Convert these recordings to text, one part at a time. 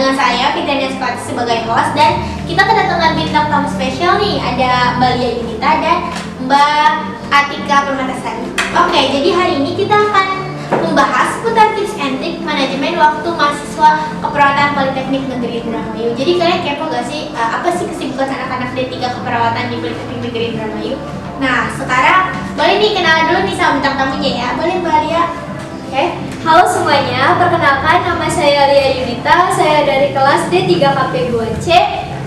dengan saya Fitriana sebagai host, dan kita kedatangan bintang tamu spesial nih. Ada Mbak Lia Yunita dan Mbak Atika Permatasari. Oke, jadi hari ini kita akan membahas seputar tips and trik manajemen waktu mahasiswa keperawatan Politeknik Negeri Indramayu. Jadi kalian kepo gak sih apa sih kesibukan anak-anak D3 keperawatan di Politeknik Negeri Indramayu? Nah, sekarang boleh nih kenalan dulu nih sama bintang tamunya ya. Boleh Mbak Lia? Oke. Halo semuanya, perkenalkan nama saya Lia Yunita. Saya dari kelas D3 KP2C.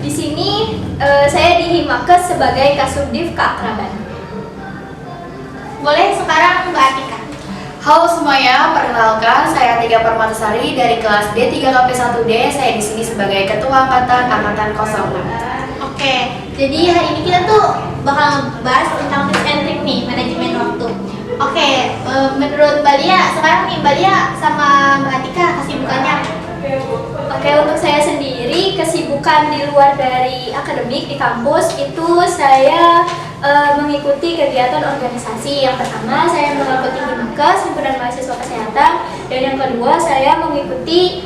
Di sini saya di Himakes sebagai Kasubdiv Keakraban. Boleh sekarang Mbak Atika. Halo semuanya, perkenalkan saya Atika Permatasari dari kelas D3KP1D. Saya di sini sebagai Ketua Angkatan 06. Oke, jadi hari ini kita tuh bakal bahas tentang tips and trik nih manajemen waktu. Oke, menurut Mbak Lia, sekarang nih Mbak Lia sama Mbak Atika kesibukannya. Oke, untuk saya sendiri kesibukan di luar dari akademik di kampus itu saya mengikuti kegiatan organisasi. Yang pertama saya mengikuti Himakes, Himpunan Mahasiswa Kesehatan, dan yang kedua saya mengikuti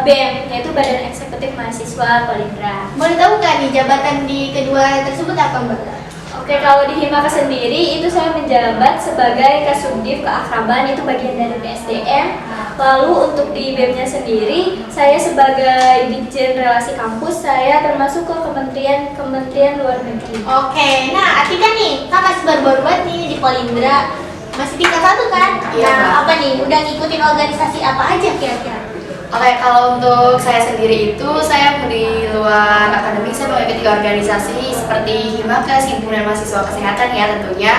BEM, yaitu Badan Eksekutif Mahasiswa Polindra. Boleh tahu nggak nih jabatan di kedua tersebut apa Mbak? Oke, kalau di Himakes sendiri itu saya menjabat sebagai Kasubdiv Keakraban, itu bagian dari BSDM. Lalu untuk di BEM-nya sendiri, saya sebagai Ditjen Relasi Kampus, saya termasuk ke Kementerian Luar Negeri. Oke, nah Atika nih, kan masih baru-baru banget nih di Polindra, masih tingkat 1 kan? Iya, Nah, Mbak. apa nih, udah ngikutin organisasi apa aja kira-kira? Oke, kalau untuk saya sendiri itu saya di luar akademik saya mengikuti organisasi seperti Himakes, Himpunan Mahasiswa Kesehatan ya tentunya.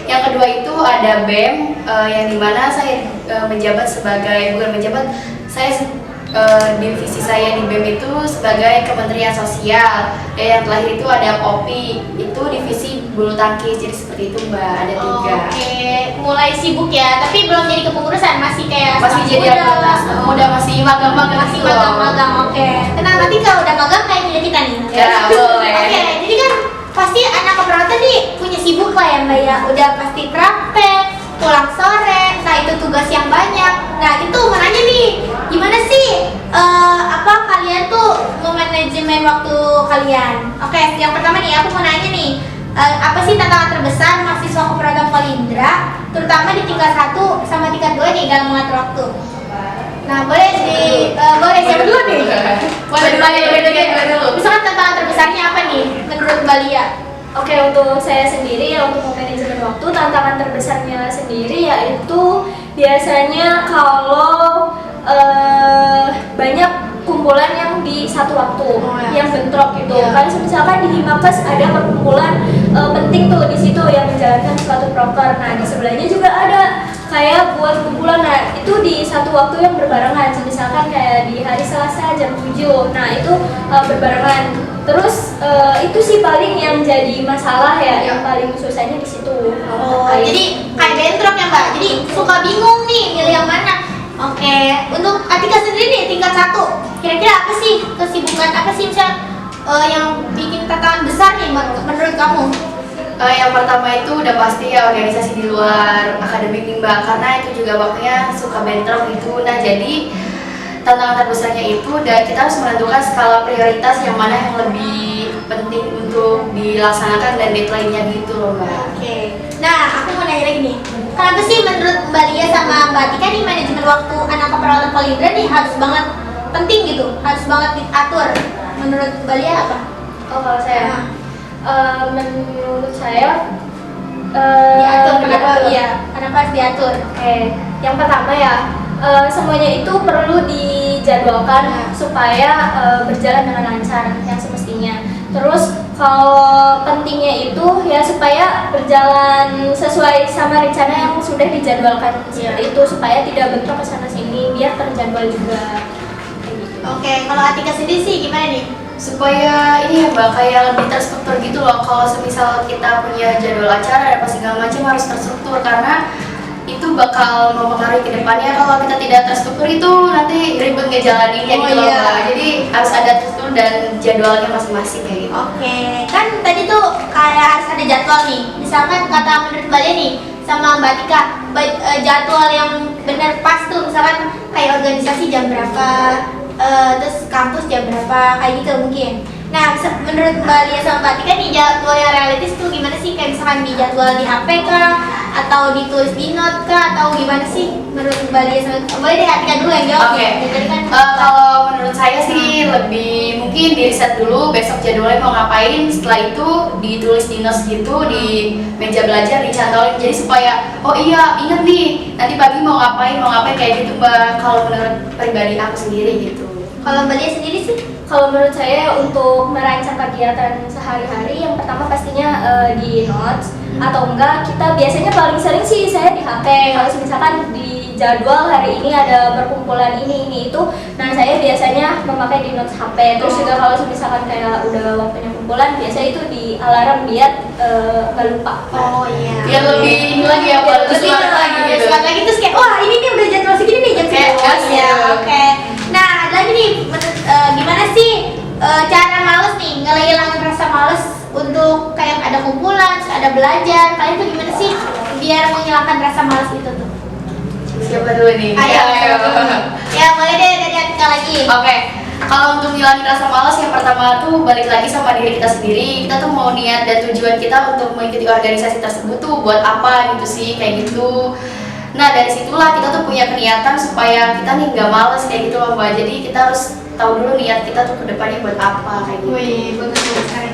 Yang kedua itu ada BEM yang dimana saya menjabat sebagai, bukan menjabat, saya divisi saya di BEM itu sebagai Kementerian Sosial. Dan yang terakhir itu ada POPI, itu divisi bulu tangkis. Jadi seperti itu Mbak, ada 3. Oke, mulai sibuk ya, tapi belum jadi kepengurusan, masih kayak Masih staff jadi anggota muda, masih magang-magang masih gitu loh. magang-magang. Oke, tenang, nanti kalau udah magang kayak punya kita nih. Ya, boleh. Oke, jadi kan pasti anak keperawatan nih punya sibuk lah ya Mbak ya. Udah pasti praktek, pulang sore, nah itu tugas yang banyak. Nah itu mau nanya nih, gimana sih apa kalian tuh memanajemen waktu kalian? Oke, yang pertama nih aku mau nanya nih, apa sih tantangan terbesar mahasiswa keperawatan Polindra, terutama di tingkat 1 sama tingkat 2 nih dalam mengatur waktu? Nah boleh boleh siapa dulu nih? Boleh dulu. Misalkan tantangan terbesarnya apa nih menurut Mbak Lia? Oke, untuk saya sendiri ya, untuk manajemen waktu, tantangan terbesarnya sendiri yaitu biasanya kalau banyak kumpulan yang di satu waktu, yang bentrok gitu. Kalau misalkan di Himakes ada perkumpulan penting tuh di situ yang menjalankan suatu proker. Nah di sebelahnya juga ada kayak buat kumpulan. Nah itu di satu waktu yang berbarengan. Misalkan kayak di hari Selasa jam 7. Nah itu berbarengan. Terus itu sih paling yang jadi masalah ya, yang paling susahnya di situ. Jadi kayak bentrok ya Mbak. Jadi suka bingung nih milih yang mana. Oke, untuk Atika sendiri nih tingkat 1, kira-kira apa sih kesibukan apa sih misalnya yang bikin tantangan besar nih menurut kamu? Yang pertama itu udah pasti ya organisasi di luar akademik nih Mbak, karena itu juga waktunya suka bentrok gitu. Nah jadi tantangan terbesarnya itu dan kita harus menentukan skala prioritas yang mana yang lebih penting untuk dilaksanakan dan deadline-nya gitu loh Mbak. Oke, nah aku mau nanya lagi nih, kenapa sih menurut Mbak Lia sama Mbak Atika nih manajemen waktu anak keperawatan Polindra nih harus banget penting gitu, harus banget diatur? Menurut Mbak Lia apa? Oh kalau saya, menurut saya Diatur, kenapa? Iya, kenapa harus diatur? Oke, yang pertama ya, semuanya itu perlu dijadwalkan supaya berjalan dengan lancar yang semestinya. Terus kalau pentingnya itu ya supaya berjalan sesuai sama rencana yang sudah dijadwalkan itu, supaya tidak bentrok ke sana sini, biar terjadwal juga. Oke, kalau Atika sendiri sih gimana nih? Supaya ini ya Mbak, kayak lebih terstruktur gitu loh. Kalau semisal kita punya jadwal acara dan apa segala macam harus terstruktur, karena itu bakal mempengaruhi ke depannya. Kalau kita tidak terstruktur itu nanti ribet ngejalaninnya gitu loh Mbak. Jadi harus ada terstruktur dan jadwalnya masing-masing kayak gitu. Oke, kan tadi tuh kayak harus ada jadwal nih. Misalkan kata menurut Mbak Lia nih sama Mbak Tika, jadwal yang benar pas tuh, misalkan kayak organisasi jam berapa, terus kampus jam berapa, kayak gitu mungkin. Nah, menurut Mbak Lia sama Mbak Tika nih, jadwal yang realistis tuh gimana sih? Kayak misalkan di jadwal di HP kah? Atau ditulis di note kah? Atau gimana sih? Menurut Mbak Lia sama boleh deh Atika dulu yang jawab. Oke. Ya. Jadi kan Kalau menurut saya sih lebih mungkin di riset dulu besok jadwalnya mau ngapain, setelah itu ditulis di notes gitu di meja belajar dicantolin, jadi supaya oh iya inget nih nanti pagi mau ngapain kayak gitu Mbak. Kalau menurut pribadi aku sendiri gitu. kalau Mbak Lia sendiri sih, Kalau menurut saya untuk merancang kegiatan sehari-hari, yang pertama pastinya di notes atau enggak kita biasanya paling sering sih saya di HP. Kalau misalkan di jadwal hari ini ada perkumpulan ini itu, nah saya biasanya memakai di notes HP. Terus juga kalau misalkan kayak udah waktunya kumpulan, biasa itu di alarm biar nggak lupa. oh iya. Biar lebih ini lagi ya, Biar lebih lebih semangat lagi gitu. semangat lagi terus kayak wah ini nih udah jadwal segini nih jam Kayak segini. gas ya. gitu. Oke. Nah, ada lagi nih gimana sih cara males nih ngehilangin rasa males untuk kayak ada kumpulan, terus ada belajar. Kalian tuh gimana sih biar menghilangkan rasa males itu tuh? Siapa dulu nih? Ayo. Ya, boleh deh dari Atika lagi. Oke, kalau untuk ngilangin rasa malas yang pertama tuh balik lagi sama diri kita sendiri. Kita tuh mau niat dan tujuan kita untuk mengikuti organisasi tersebut tuh buat apa gitu sih, kayak gitu. Nah dari situlah kita tuh punya keniatan supaya kita nih nggak males kayak gitu loh Mbak. Jadi kita harus tahu dulu niat kita tuh kedepannya buat apa kayak gitu. Wih, bagus keren.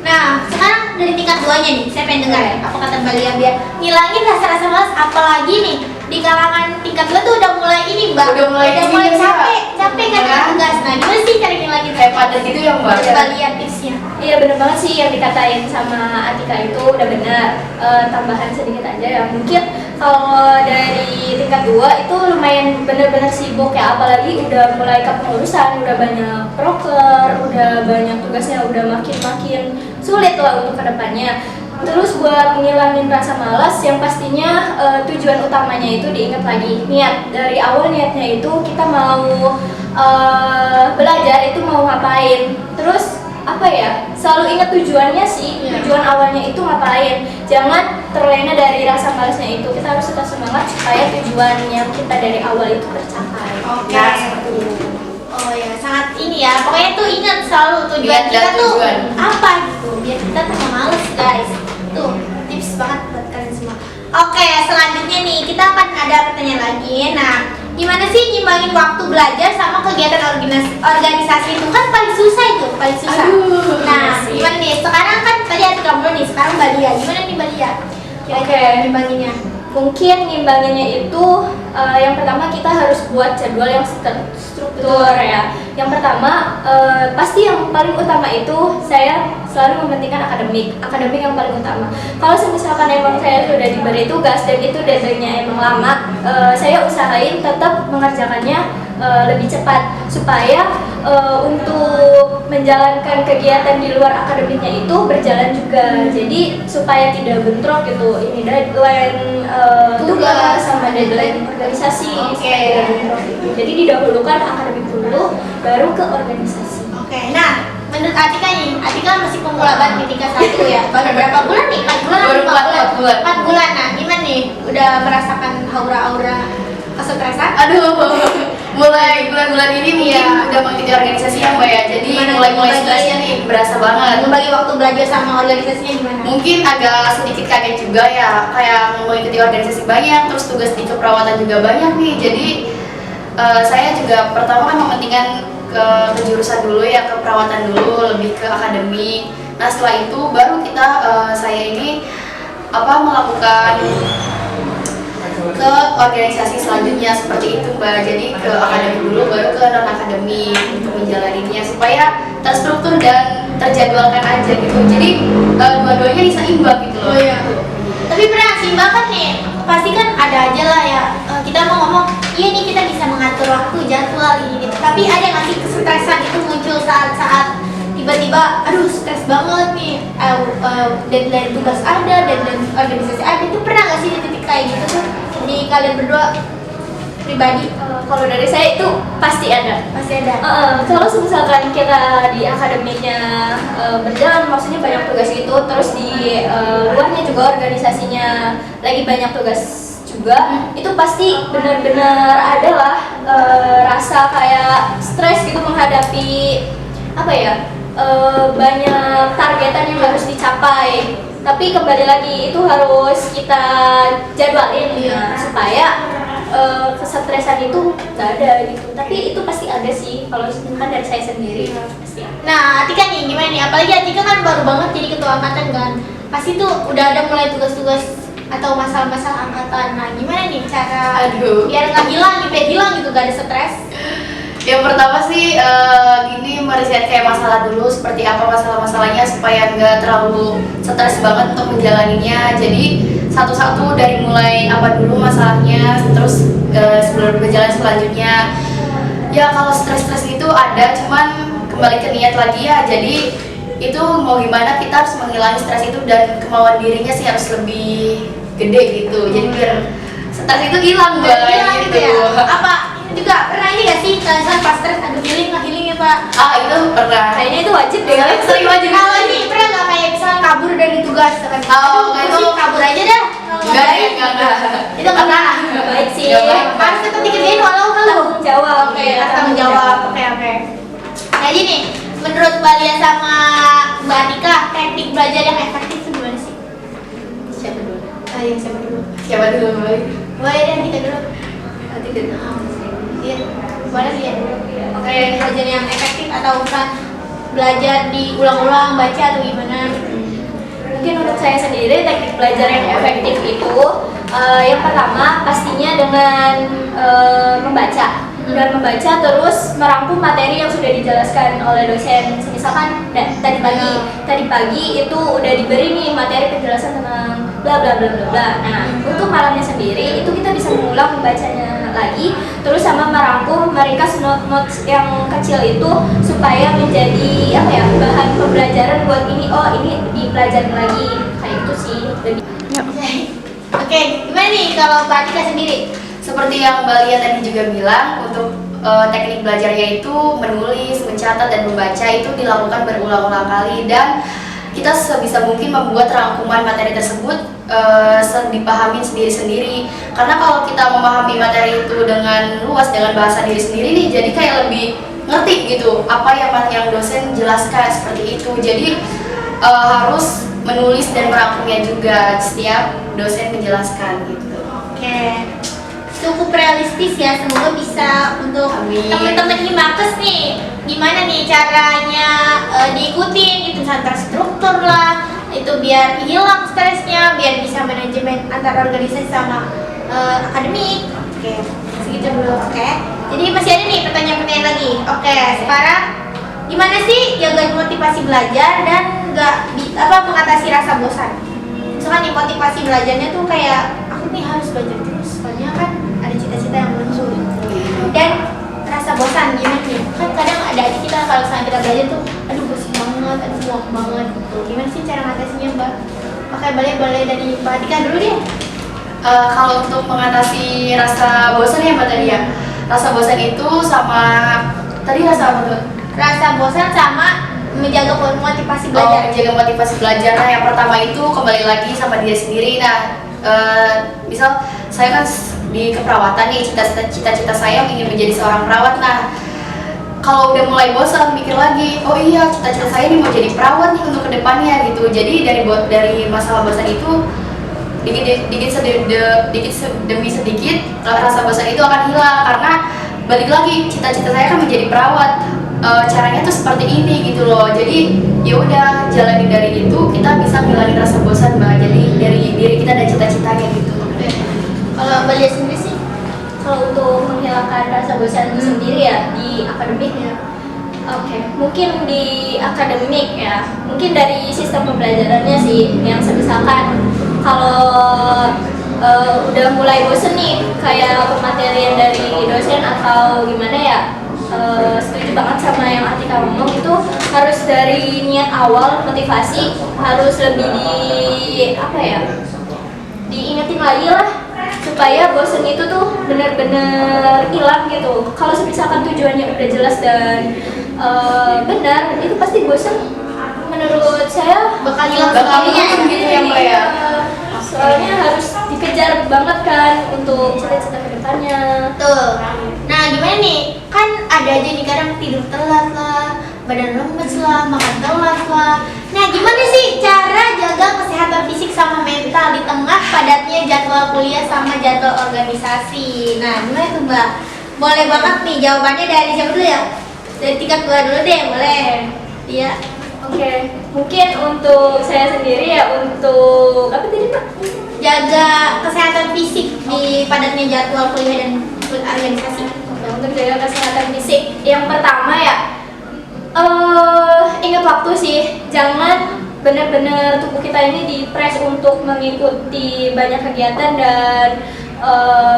Nah, sekarang dari tingkat 2-nya nih, saya pengen dengar ya, apa kata Mbak Lia biar ngilangin rasa-rasa malas, apalagi nih di kalangan tingkat 2 tuh udah mulai ini Mbak, Udah mulai ini sih, capek kan Mbak. tugas. Nah, gimana sih cara ngilangin Kayak padat gitu ya Mbak. Mbak Lia tipsnya? Iya bener banget sih yang dikatain sama Atika itu udah benar. Tambahan sedikit aja ya, mungkin kalau dari tingkat 2 itu lumayan bener-bener sibuk ya, apalagi udah mulai kepengurusan, udah banyak proker, udah banyak tugasnya, udah makin sulit lah untuk kedepannya. Terus buat ngilangin rasa malas, yang pastinya tujuan utamanya itu diingat lagi, niat. Dari awal niatnya itu kita mau belajar itu mau ngapain. Terus apa ya, selalu ingat tujuannya sih, tujuan awalnya itu ngapain. Jangan terlena dari rasa malasnya itu, kita harus tetap semangat supaya tujuan yang kita dari awal itu tercapai. Oke. Nah, seperti itu. Oh ya, sangat ini ya. Pokoknya tuh ingat selalu tujuan Niat dan kita tuh tujuan. apa gitu. Biar kita tuh nggak males, guys. Tuh, tips banget buat kalian semua. Oke, selanjutnya nih kita akan ada pertanyaan lagi. Nah, gimana sih nyimbangin waktu belajar sama kegiatan organisasi itu kan paling susah itu, paling susah. Aduh, Nah, iya sih. gimana nih? Sekarang kan tadi ada kamu nih, sekarang Mbak Lia. Gimana nih Mbak Lia? Kira-kira nyimbanginnya. Mungkin ngimbanginnya itu yang pertama kita harus buat jadwal yang struktur ya. Yang pertama pasti yang paling utama itu saya selalu mementingkan akademik yang paling utama. Kalau misalkan emang saya sudah diberi tugas dan itu deadline-nya emang lama, saya usahain tetap mengerjakannya lebih cepat supaya untuk menjalankan kegiatan di luar akademiknya itu berjalan juga. Jadi supaya tidak bentrok gitu, ini deadline tugas sama deadline organisasi. Oke. Supaya tidak bentrok gitu. Jadi didahulukan akademik dulu, baru ke organisasi. Oke, nah menurut Atika nih, Atika masih pemula banget di tingkat 1 ya. Baru berapa bulan nih? 4 bulan Baru atau 4 bulan. 4 bulan. Nah, gimana nih? Udah merasakan aura-aura kesetresan? Aduh, mulai bulan-bulan ini mungkin udah mengikuti organisasi ya Mbak ya. Jadi mulai stresnya nih berasa banget. Membagi waktu belajar sama organisasinya gimana? Mungkin agak sedikit kaget juga ya, kayak mengikuti organisasi banyak, terus tugas di keperawatan juga banyak nih. Jadi saya juga pertama kan mementingkan ke jurusan dulu ya, keperawatan dulu, lebih ke akademik. Nah setelah itu baru kita saya ini melakukan ke organisasi selanjutnya seperti itu Mbak. Jadi ke akademik dulu baru ke non akademik untuk menjalaninya supaya terstruktur dan terjadwalkan aja gitu. Jadi dua-duanya bisa imbang gitu loh. Oh iya. Tapi pernah simbang kan nih, pasti kan ada aja lah ya. Kita mau ngomong, iya nih kita bisa mengatur waktu, jadwal ini gitu. Tapi ada nggak sih kesetresan itu muncul saat-saat tiba-tiba, aduh stres banget nih, deadline tugas ada, deadline organisasi ada. Itu pernah nggak sih di titik kayak gitu tuh? Di kalian berdua pribadi? Kalau dari saya itu pasti ada. Pasti ada. Kalau misalkan kita di akademiknya berjalan, maksudnya banyak tugas itu, terus di luarnya juga organisasinya lagi banyak tugas juga, itu pasti benar-benar adalah rasa kayak stres gitu menghadapi apa ya, banyak targetan yang harus dicapai. Tapi kembali lagi itu harus kita jadwalin supaya kesetresan itu nggak ada gitu. Tapi itu pasti ada sih kalau misalkan dari saya sendiri pasti ada. Nah, Atika nih gimana nih? Apalagi Atika kan baru banget jadi ketua angkatan kan. Pasti tuh udah ada mulai tugas-tugas atau masalah-masalah angkatan. Nah, gimana nih cara biar nggak hilang, biar hilang gitu, gak ada stres? Yang pertama sih gini, meriset kayak masalah dulu seperti apa masalah-masalahnya supaya nggak terlalu stres banget untuk menjalaninya. Jadi satu-satu dari mulai apa dulu masalahnya, terus sebelum berjalan selanjutnya. Ya kalau stres-stres itu ada, cuman kembali ke niat lagi ya. Jadi itu mau gimana kita harus menghilangi stres itu, dan kemauan dirinya sih harus lebih gede gitu. Jadi biar stres itu hilang Hilang gitu ya? Apa juga pernah ini gak sih kalian pas stres ada healing ya Pak? Itu pernah. Kayaknya itu wajib deh. Kalian sering wajib. Kalau ini pernah nggak kayak misalnya kabur dari tugas kan? Itu kabur aja dah. enggak. Itu nggak pernah. Nggak baik sih. Nggak baik. Harus tetap dikerjain walau Tanggung jawab. Oke, harus tanggung jawab. Oke. Jadi nih, menurut Mbak Lia sama Mbak Atika, teknik belajar yang efektif itu gimana sih? Siapa dulu? Siapa dulu? Siapa dulu? Boleh deh, Atika dulu. Iya, boleh Lia. Oke, belajar yang efektif atau bukan belajar diulang-ulang, baca atau gimana? Mungkin untuk saya sendiri teknik belajar yang efektif itu yang pertama pastinya dengan membaca dan membaca terus merangkum materi yang sudah dijelaskan oleh dosen. Misalkan tadi pagi itu udah diberi nih materi penjelasan tentang bla bla bla bla bla. Nah, untuk malamnya sendiri itu kita bisa mengulang membacanya lagi, terus sama merangkum, meringkas notes yang kecil itu supaya menjadi apa ya, bahan pembelajaran buat ini dipelajarin lagi, kayak itu sih lebih. Oke, gimana nih kalau Mbak Atika sendiri? Seperti yang Mbak Lia tadi juga bilang, untuk teknik belajarnya itu menulis, mencatat, dan membaca itu dilakukan berulang-ulang kali, dan kita sebisa mungkin membuat rangkuman materi tersebut dipahami sendiri-sendiri. Karena kalau kita memahami materi itu dengan luas, dengan bahasa diri sendiri nih, jadi kayak lebih ngerti gitu apa yang dosen jelaskan seperti itu. Jadi harus menulis dan merangkumnya juga setiap dosen menjelaskan gitu. Oke, cukup realistis ya, semoga bisa untuk Amin. teman-teman Himakes nih. Gimana nih caranya diikutin, itu misalnya terstruktur lah, itu biar hilang stresnya, biar bisa manajemen antar organisasi sama akademik. Oke, segitu dulu. Oke, jadi masih ada nih pertanyaan-pertanyaan lagi. Oke, sekarang gimana sih jaga motivasi belajar dan nggak mengatasi rasa bosan? Misalkan nih motivasi belajarnya tuh kayak aku nih harus belajar terus, soalnya kan ada cita-cita yang belum sulit. Dan rasa bosan gimana nih? Kan kadang ada aja kita kalau misalnya kita belajar tuh, aduh bosan banget, aduh muak banget gitu. Gimana sih cara mengatasinya Mbak? Oke, boleh dari Mbak Atika dulu deh. Kalau untuk mengatasi rasa bosan ya Mbak tadi ya, rasa bosan itu sama tadi rasa apa tuh? Rasa bosan sama menjaga motivasi belajar. Menjaga motivasi belajar. Nah, yang pertama itu kembali lagi sama diri sendiri. Nah, misal saya kan di keperawatan nih, cita-cita saya ingin menjadi seorang perawat. Nah, kalau udah mulai bosan mikir lagi, oh iya cita-cita saya ini mau jadi perawat nih untuk kedepannya gitu. Jadi dari masalah bosan itu dikit demi sedikit rasa bosan itu akan hilang, karena balik lagi cita-cita saya kan menjadi perawat. Caranya tuh seperti ini gitu loh. Jadi ya udah jalani dari itu, kita bisa ngilangin rasa bosan Mbak. Jadi dari diri kita dan cita-citanya gitu. Kalau Mbak Lia sendiri sih? Kalau untuk menghilangkan rasa bosan sendiri ya di akademik ya. Oke, mungkin di akademik ya. Mungkin dari sistem pembelajarannya sih, yang misalkan kalau udah mulai bosen nih kayak pematerian dari dosen atau gimana ya, setuju banget sama yang Atika ngomong, itu harus dari niat awal, motivasi harus lebih diingetin lagi lah, supaya bosen itu tuh benar-benar hilang gitu. Kalau misalkan tujuannya udah jelas dan benar, itu pasti bosen. Menurut saya Bakal hilang bakal sendirinya hilang gitu ya Mbak ya. soalnya harus dikejar banget kan untuk cita-cita kedepannya. Betul. Nah, gimana nih? Kan ada aja nih kadang tidur telat lah, badan lemes lah, makan telat lah. Nah, gimana sih cara jaga kesehatan fisik sama mental di tengah padatnya jadwal kuliah sama jadwal organisasi? Nah, gimana tuh Mbak? Boleh banget nih jawabannya dari siapa dulu ya? Dari tingkat 2 dulu deh, boleh. Iya. Oke, mungkin untuk saya sendiri ya untuk apa tadi Pak? Jaga kesehatan fisik di padatnya jadwal kuliah dan organisasi. Nah, untuk jaga kesehatan fisik, yang pertama ya ingat waktu sih, jangan benar-benar tubuh kita ini di-press untuk mengikuti banyak kegiatan dan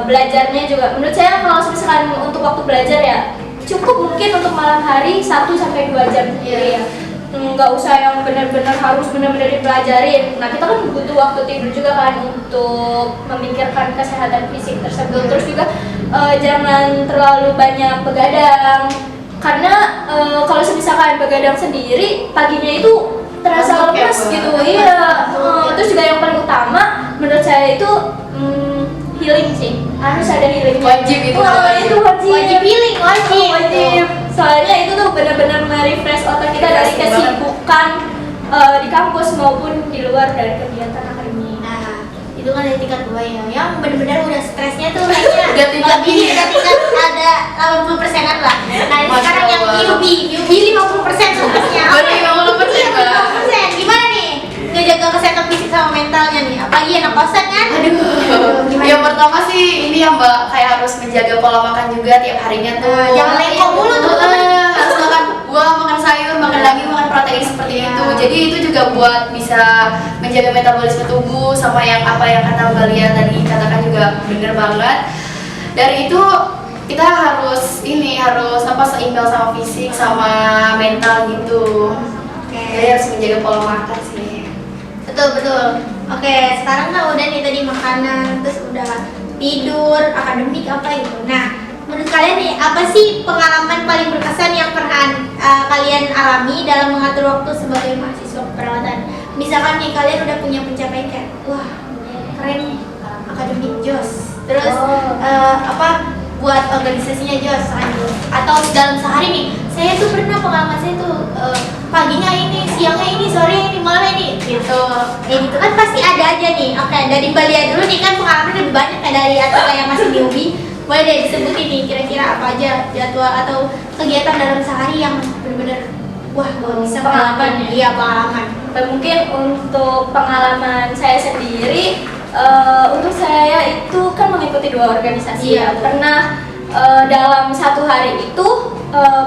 belajarnya juga. Menurut saya kalau misalkan untuk waktu belajar ya cukup mungkin untuk malam hari 1-2 jam sendiri ya. Nggak usah yang benar-benar harus benar-benar dipelajarin. Nah, kita kan butuh waktu tidur juga kan untuk memikirkan kesehatan fisik tersebut. Terus juga jangan terlalu banyak begadang, karena kalau misalkan begadang sendiri paginya itu terasa lemas gitu. Iya. Terus juga yang paling utama menurut saya itu healing sih, harus ada healing. Wajib itu. Itu wajib. Wajib healing, Wajib. Soalnya itu tuh benar-benar merefresh otak kita dari kesibukan di kampus maupun di luar dari kegiatan akademik. Nah, itu kan dari tingkat 2 ya. Yang benar-benar udah stresnya tuh kayaknya Udah tingkat ini ini. udah tingkat ada 80%-an lah. Nah, ini Masya sekarang yang Allah. newbie 50% stresnya. Baru 50%, Iya, Mbak. 50%. Gimana nih? Ngejaga kesehatan fisik sama mentalnya nih. Apalagi anak kosan kan? Gimana? Yang pertama sih ini ya Mbak, kayak harus menjaga pola makan juga tiap harinya tuh. Jangan lengko mulu tuh. Harus makan buah, makan sayur, makan daging, makan protein seperti Iya. itu. Jadi itu juga buat bisa menjaga metabolisme tubuh sama yang apa yang kata Mbak Lia tadi katakan juga bener banget. Dari itu kita harus apa seimbang sama fisik sama mental gitu. Jadi harus menjaga pola makan sih. Betul. Oke, sekarang kan udah nih tadi makanan, terus udah tidur, akademik apa itu. Nah, menurut kalian nih apa sih pengalaman paling berkesan yang pernah kalian alami dalam mengatur waktu sebagai mahasiswa keperawatan? Misalkan nih kalian udah punya pencapaian kayak, wah keren nih, akademik jos, terus buat organisasinya jos, atau dalam sehari nih, saya tuh pernah pengalaman saya tuh paginya ini, siangnya ini, sore ini, malam ini, gitu. Gitu kan pasti ada aja nih. Oke, dari Mbak Lia dulu nih kan pengalaman lebih banyak kayak dari atau yang masih newbie. Boleh deh disebutin nih kira-kira apa aja jadwal atau kegiatan dalam sehari yang benar-benar wah gak bisa Pengalaman ya? Iya, pengalaman. Dan mungkin untuk pengalaman saya sendiri, untuk saya itu kan mengikuti 2 organisasi Iya. ya. Pernah dalam satu hari itu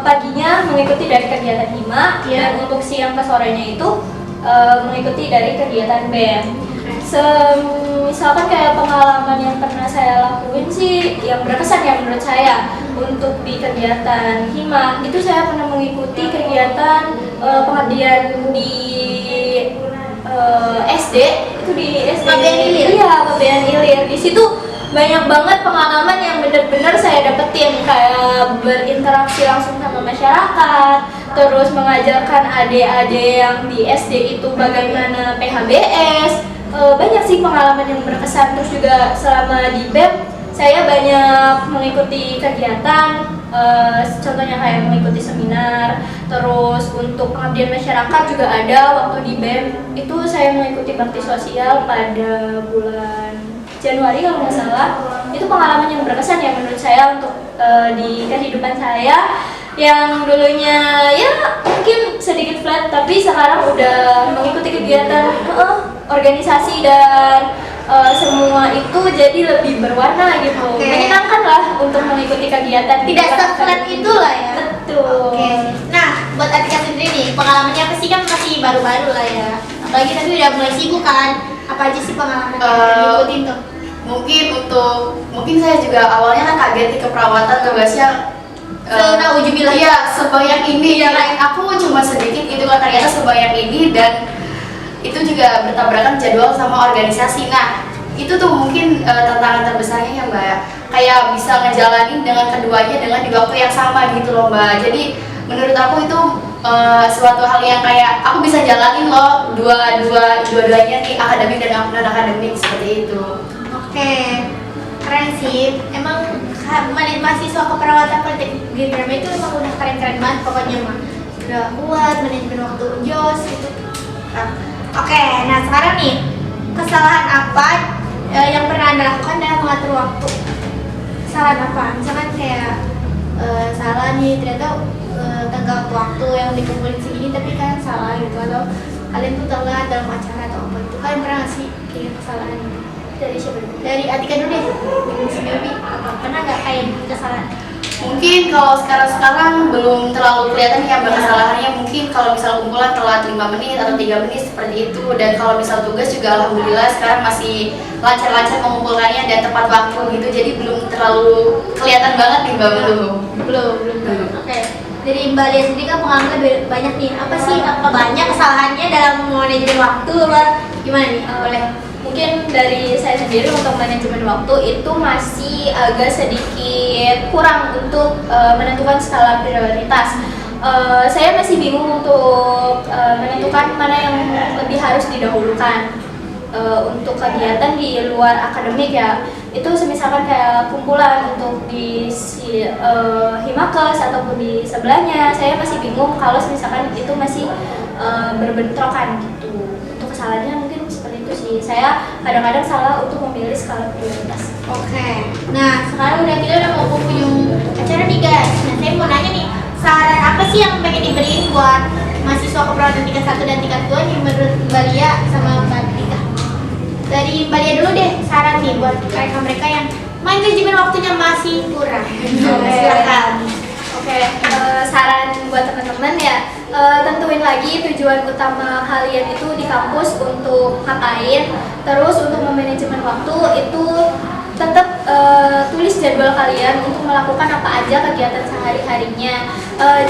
paginya mengikuti dari kegiatan hima, Iya. dan untuk siang ke sorenya itu mengikuti dari kegiatan BEM. Misalkan kayak pengalaman yang pernah saya lakuin sih yang berkesan ya menurut saya untuk di kegiatan hima itu saya pernah mengikuti kegiatan pengabdian di SD, itu di SD Pabean Ilir? Iya, Pabean Ilir. Di situ banyak banget pengalaman yang benar-benar saya dapetin, kayak berinteraksi langsung sama masyarakat, terus mengajarkan adik-adik yang di SD itu bagaimana PHBS. Banyak sih pengalaman yang berkesan. Terus juga selama di BEM saya banyak mengikuti kegiatan, contohnya kayak mengikuti seminar. Terus untuk pengabdian masyarakat juga ada waktu di BEM itu saya mengikuti bakti sosial pada bulan Januari kalau nggak salah. Itu pengalaman yang berkesan ya menurut saya untuk di kehidupan saya yang dulunya ya mungkin sedikit flat, tapi sekarang udah mengikuti kegiatan organisasi dan semua itu jadi lebih berwarna gitu. Oke. Menyenangkan lah untuk mengikuti kegiatan. Tidak se-flat itulah ya. Betul. Oke. Nah, buat Atika sendiri nih, pengalamannya apa sih, kan masih baru-baru lah ya. Apalagi tadi udah mulai sibuk kan. Apa aja sih pengalaman yang diikutin tuh? Mungkin saya juga awalnya kan kaget di keperawatan tugasnya Nauzubillah. iya sebanyak ini, yang lain aku cuma sedikit gitu kan, ternyata sebanyak ini, dan itu juga bertabrakan jadwal sama organisasi. Nah itu tuh mungkin tantangan terbesarnya ya Mbak, kayak bisa ngejalanin dengan keduanya dengan di waktu yang sama gitu loh Mbak. Jadi menurut aku itu suatu hal yang kayak aku bisa jalanin loh dua-duanya nih, akademik dan non akademik seperti itu. Oke, keren sih. Emang mahasiswa keperawatan Politeknik Drama itu emang udah keren-keren banget pokoknya mah. Udah kuat, manajemen waktu jos gitu. Oke, nah sekarang nih kesalahan apa yang pernah Anda lakukan dalam mengatur waktu? Kesalahan apa? Misalkan kayak salah nih ternyata tanggal waktu yang dikumpulin segini tapi kan salah gitu, atau kalian tuh telat dalam acara atau apa itu, kalian pernah nggak sih kayak kesalahan gitu? Dari siapa dulu? Dari Atika dulu deh, si Baby, pernah nggak kayak kesalahan? Mungkin kalau sekarang belum terlalu kelihatan ya kesalahannya. Mungkin kalau misal kumpulan telat 5 menit atau 3 menit seperti itu. Dan kalau misal tugas juga alhamdulillah sekarang masih lancar-lancar mengumpulkannya dan tepat waktu gitu. Jadi belum terlalu kelihatan banget nih Mbak belum. Belum. Oke. Dari Mbak Lia sendiri kan pengalamannya banyak nih. Apa sih banyak kesalahannya dalam manajemen waktu? Gimana nih? Boleh. Mungkin dari saya sendiri untuk manajemen waktu itu masih agak sedikit kurang untuk menentukan skala prioritas. Saya masih bingung untuk menentukan mana yang lebih harus didahulukan. Untuk kegiatan di luar akademik ya, itu misalkan kayak kumpulan untuk di Himakes ataupun di sebelahnya, saya masih bingung kalau misalkan itu masih berbentrokan gitu. Untuk kesalahannya mungkin seperti itu sih, saya kadang-kadang salah untuk memilih skala prioritas. Oke. Nah, sekarang kita udah mau penghujung acara nih guys. Nah, saya mau nanya nih, saran apa sih yang pengen diberiin buat mahasiswa keperawatan tingkat 1 dan tingkat 2 nih menurut Mbak Lia sama Mbak Tika? Dari Mbak Lia dulu deh, saran nih buat mereka yang manajemen waktunya masih kurang. Silakan. Oke, saran buat teman-teman ya, tentuin lagi tujuan utama kalian itu di kampus untuk ngapain. Terus untuk memanajemen waktu itu tetap tulis jadwal kalian untuk melakukan apa aja kegiatan sehari-harinya.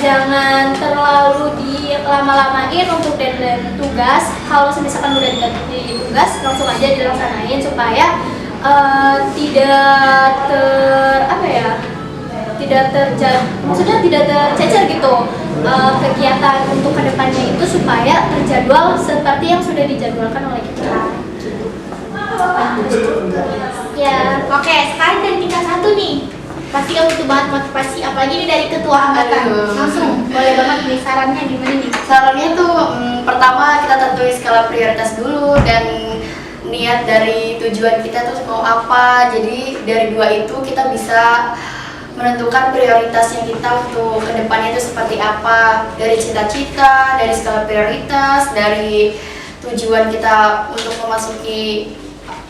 Jangan terlalu dilama-lamain untuk deadline tugas. Kalau misalkan udah dikasih tugas, langsung aja dilaksanain supaya maksudnya tidak tercecer gitu kegiatan untuk kedepannya itu, supaya terjadwal seperti yang sudah dijadwalkan oleh kita. Ya, oke. Sekarang dari tingkat 1 nih, pasti kamu butuh banget motivasi, apalagi ini dari ketua angkatan. Langsung, boleh banget nih sarannya gimana nih? Sarannya tuh pertama kita tentuin skala prioritas dulu dan niat dari tujuan kita tuh mau apa. Jadi dari dua itu kita bisa menentukan prioritasnya kita untuk kedepannya itu seperti apa, dari cita-cita, dari skala prioritas, dari tujuan kita untuk memasuki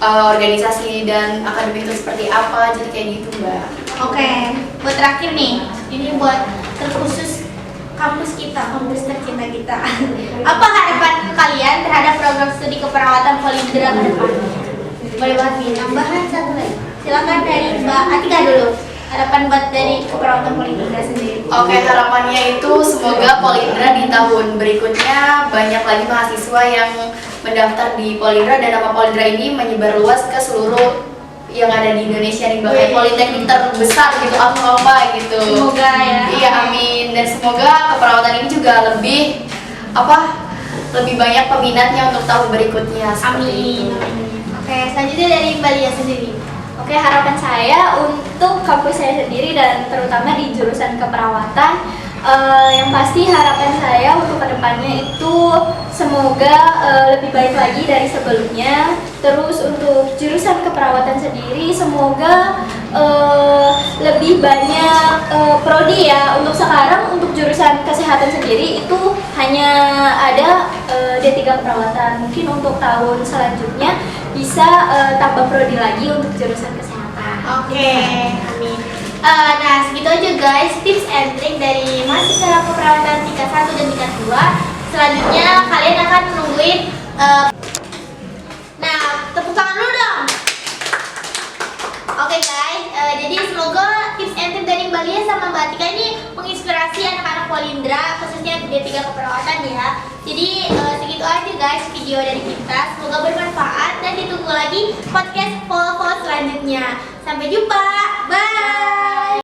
organisasi dan akademik itu seperti apa. Jadi kayak gitu Mbak. Oke, buat terakhir nih, ini buat terkhusus kampus kita, kampus tercinta kita. Apa harapan kalian terhadap program studi keperawatan Polindra ke depan? Boleh banget nih, tambahan satu lagi. Silakan dari Mbak Atika dulu. Harapan buat dari keperawatan Polindra sendiri. Oke, harapannya itu semoga Polindra di tahun berikutnya banyak lagi mahasiswa yang mendaftar di Polindra dan nama Polindra ini menyebar luas ke seluruh yang ada di Indonesia nih, bahkan politeknik terbesar gitu apa gitu. Semoga ya. Iya, amin. Dan semoga keperawatan ini juga lebih banyak peminatnya untuk tahun berikutnya. Amin. Oke, selanjutnya dari Mbak Lia sendiri. Oke, harapan saya untuk kampus saya sendiri dan terutama di jurusan keperawatan, yang pasti harapan saya untuk kedepannya itu semoga lebih baik lagi dari sebelumnya. Terus untuk jurusan keperawatan sendiri semoga lebih banyak prodi ya. Untuk sekarang untuk jurusan kesehatan sendiri itu hanya ada D3 keperawatan. Mungkin untuk tahun selanjutnya bisa tambah prodi lagi untuk jurusan kesehatan. Oke, amin. Nah, segitu aja guys tips and trick dari mahasiswa keperawatan tingkat 1 dan tingkat 2. Selanjutnya kalian akan menungguin nah, tepuk tangan dulu dong. Oke guys, jadi semoga tips and trick dari Mbak Lia sama Mbak Tika ini menginspirasi anak-anak Polindra, khususnya D3 keperawatan ya. Jadi segitu aja guys video dari kita. Semoga bermanfaat dan ditunggu lagi podcast Follow selanjutnya. Sampai jumpa. Bye.